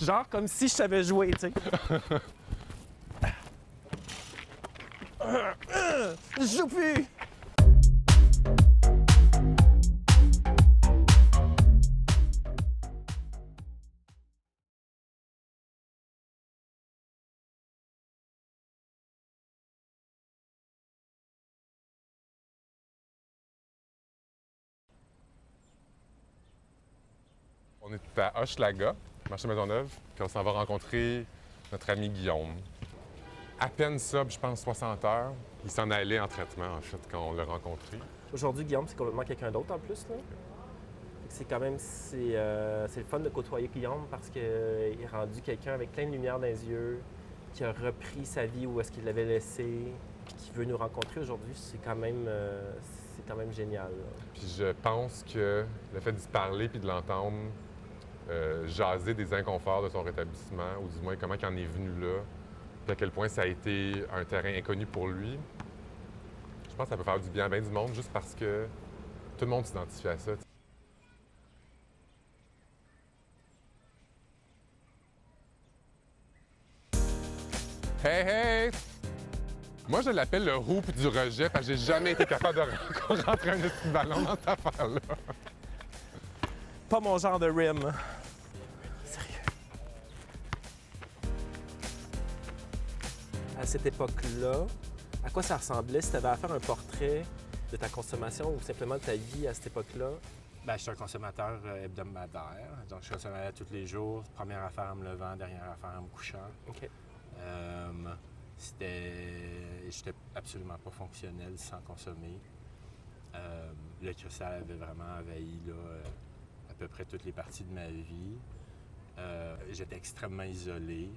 Genre comme si je savais jouer, tu sais. Je joue plus! On est à Hochelaga, marché Maisonneuve, puis on s'en va rencontrer notre ami Guillaume. À peine ça, je pense 60 heures. Il s'en allait en traitement, en fait, quand on l'a rencontré. Aujourd'hui, Guillaume, c'est complètement quelqu'un d'autre en plus, là. C'est quand même, c'est le fun de côtoyer Guillaume parce qu'il est rendu quelqu'un avec plein de lumière dans les yeux, qui a repris sa vie où est-ce qu'il l'avait laissée, puis qui veut nous rencontrer aujourd'hui. C'est quand même génial, là. Puis je pense que le fait d'y parler puis de l'entendre jaser des inconforts de son rétablissement, ou du moins comment il en est venu là, puis à quel point ça a été un terrain inconnu pour lui, je pense que ça peut faire du bien à bien du monde juste parce que tout le monde s'identifie à ça. Hey, hey! Moi, je l'appelle le roux puis du rejet parce que j'ai jamais été capable de rentrer un petit ballon dans cette affaire-là. Pas mon genre de rim. Sérieux. À cette époque-là, à quoi ça ressemblait si tu avais à faire un portrait de ta consommation ou simplement de ta vie à cette époque-là? Bien, je suis un consommateur hebdomadaire, donc je consommais tous les jours. Première affaire en me levant, dernière affaire en me couchant. OK. J'étais absolument pas fonctionnel sans consommer. Le cristal avait vraiment envahi là, à peu près toutes les parties de ma vie. J'étais extrêmement isolé.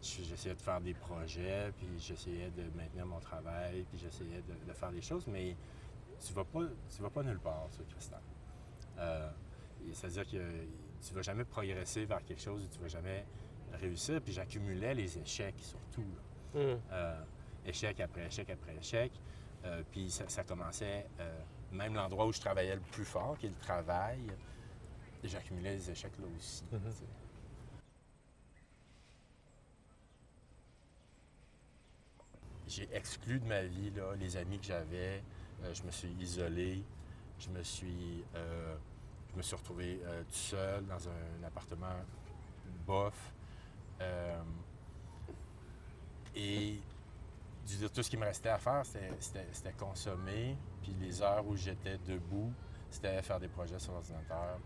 J'essayais de faire des projets, puis j'essayais de maintenir mon travail, puis j'essayais de faire des choses, mais tu vas pas nulle part sur le cristal. C'est-à-dire que tu vas jamais progresser vers quelque chose où tu vas jamais réussir, puis j'accumulais les échecs surtout. Échec après échec après échec. Puis ça commençait, même l'endroit où je travaillais le plus fort, qui est le travail, j'accumulais les échecs là aussi. J'ai exclu de ma vie là, les amis que j'avais. Je me suis isolé. Je me suis retrouvé tout seul dans un appartement bof. Et tout ce qui me restait à faire, c'était consommer. Puis les heures où j'étais debout, c'était faire des projets sur l'ordinateur.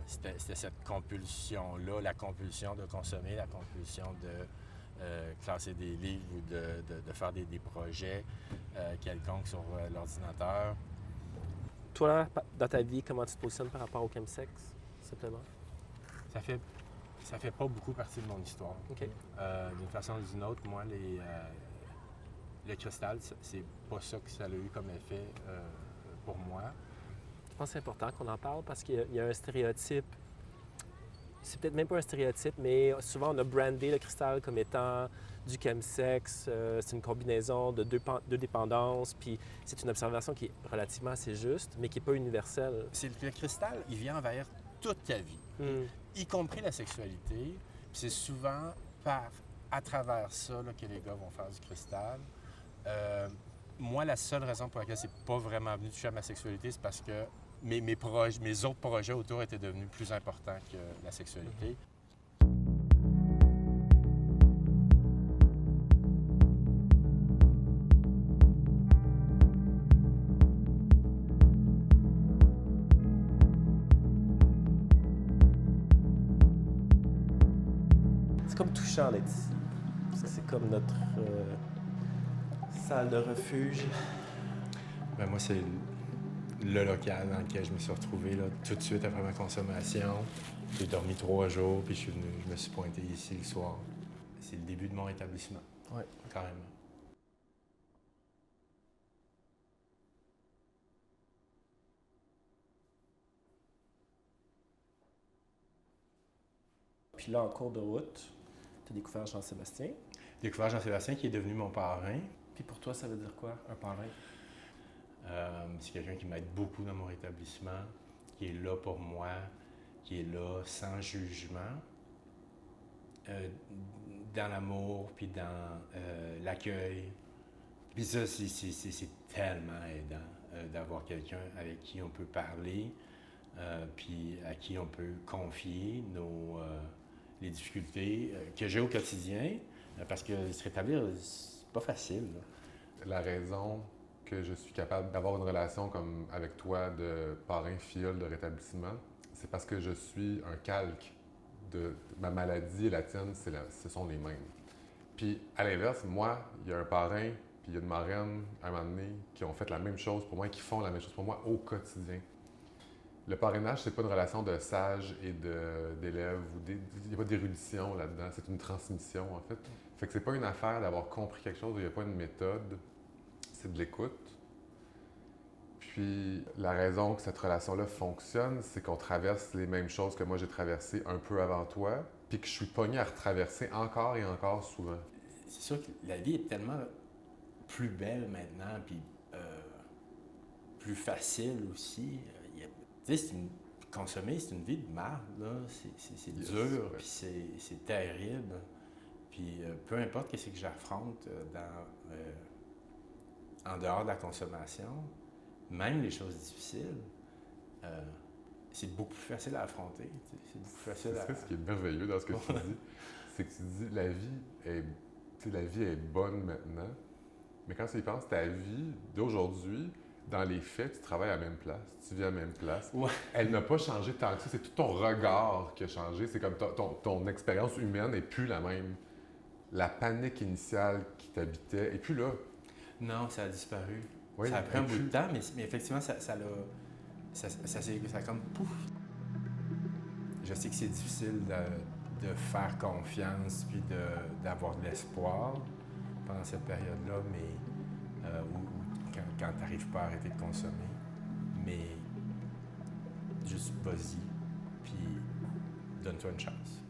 C'était cette compulsion-là, la compulsion de consommer, la compulsion de classer des livres ou de faire des projets quelconques sur l'ordinateur. Toi, dans ta vie, comment tu te positionnes par rapport au chemsex, simplement? Ça fait pas beaucoup partie de mon histoire. OK. D'une façon ou d'une autre, moi, le cristal, c'est pas ça que ça a eu comme effet pour moi. Je pense que c'est important qu'on en parle parce qu'il y a un stéréotype. C'est peut-être même pas un stéréotype, mais souvent on a brandé le cristal comme étant du chemsex. C'est une combinaison de deux dépendances, puis c'est une observation qui est relativement assez juste, mais qui n'est pas universelle. Le cristal, il vient envahir toute ta vie, y compris la sexualité. Puis c'est souvent à travers ça là, que les gars vont faire du cristal. Moi, la seule raison pour laquelle c'est pas vraiment venu toucher à ma sexualité, c'est parce que mes autres projets autour étaient devenus plus importants que la sexualité. C'est comme touchant d'être ici. C'est comme notre salle de refuge. Ben moi, c'est le local dans lequel je me suis retrouvé là, tout de suite après ma consommation. J'ai dormi 3 jours, puis je me suis pointé ici le soir. C'est le début de mon rétablissement. Oui. Carrément. Puis là, en cours de route, tu as découvert Jean-Sébastien. J'ai découvert Jean-Sébastien qui est devenu mon parrain. Puis pour toi, ça veut dire quoi, un parrain? C'est quelqu'un qui m'aide beaucoup dans mon rétablissement, qui est là pour moi, qui est là sans jugement, dans l'amour, puis dans l'accueil. Puis ça, c'est tellement aidant d'avoir quelqu'un avec qui on peut parler, puis à qui on peut confier les difficultés que j'ai au quotidien, parce que se rétablir, c'est pas facile, là. La raison que je suis capable d'avoir une relation comme avec toi de parrain-filleul de rétablissement, c'est parce que je suis un calque de ma maladie et la tienne, ce sont les mêmes. Puis à l'inverse, moi, il y a un parrain puis il y a une marraine, à un moment donné, qui ont fait la même chose pour moi et qui font la même chose pour moi au quotidien. Le parrainage, c'est pas une relation de sage et d'élève. Il n'y a pas d'érudition là-dedans. C'est une transmission, en fait. Fait que c'est pas une affaire d'avoir compris quelque chose, il n'y a pas une méthode. C'est de l'écoute. Puis la raison que cette relation-là fonctionne, c'est qu'on traverse les mêmes choses que moi j'ai traversées un peu avant toi, puis que je suis pogné à retraverser encore et encore souvent. C'est sûr que la vie est tellement plus belle maintenant, puis plus facile aussi. Tu sais, consommer, c'est une vie de marde, là. C'est Yes, dur, ouais. puis c'est terrible. Puis peu importe ce que j'affronte en dehors de la consommation, même les choses difficiles, c'est beaucoup plus facile à affronter. Tu sais. C'est beaucoup plus facile C'est ça ce qui est merveilleux dans ce que tu dis, c'est que tu dis la vie est bonne maintenant, mais quand tu y penses, ta vie d'aujourd'hui, dans les faits, tu travailles à la même place, tu vis à la même place. Ouais. Elle n'a pas changé tant que ça, c'est tout ton regard qui a changé. C'est comme ton expérience humaine n'est plus la même. La panique initiale qui t'habitait, et puis là. Non, ça a disparu. Oui, ça a pris un et bout de puis- temps, mais effectivement, ça a comme pouf. Je sais que c'est difficile de faire confiance puis d'avoir de l'espoir pendant cette période-là, mais ou quand tu n'arrives pas à arrêter de consommer. Mais juste vas-y, puis donne-toi une chance.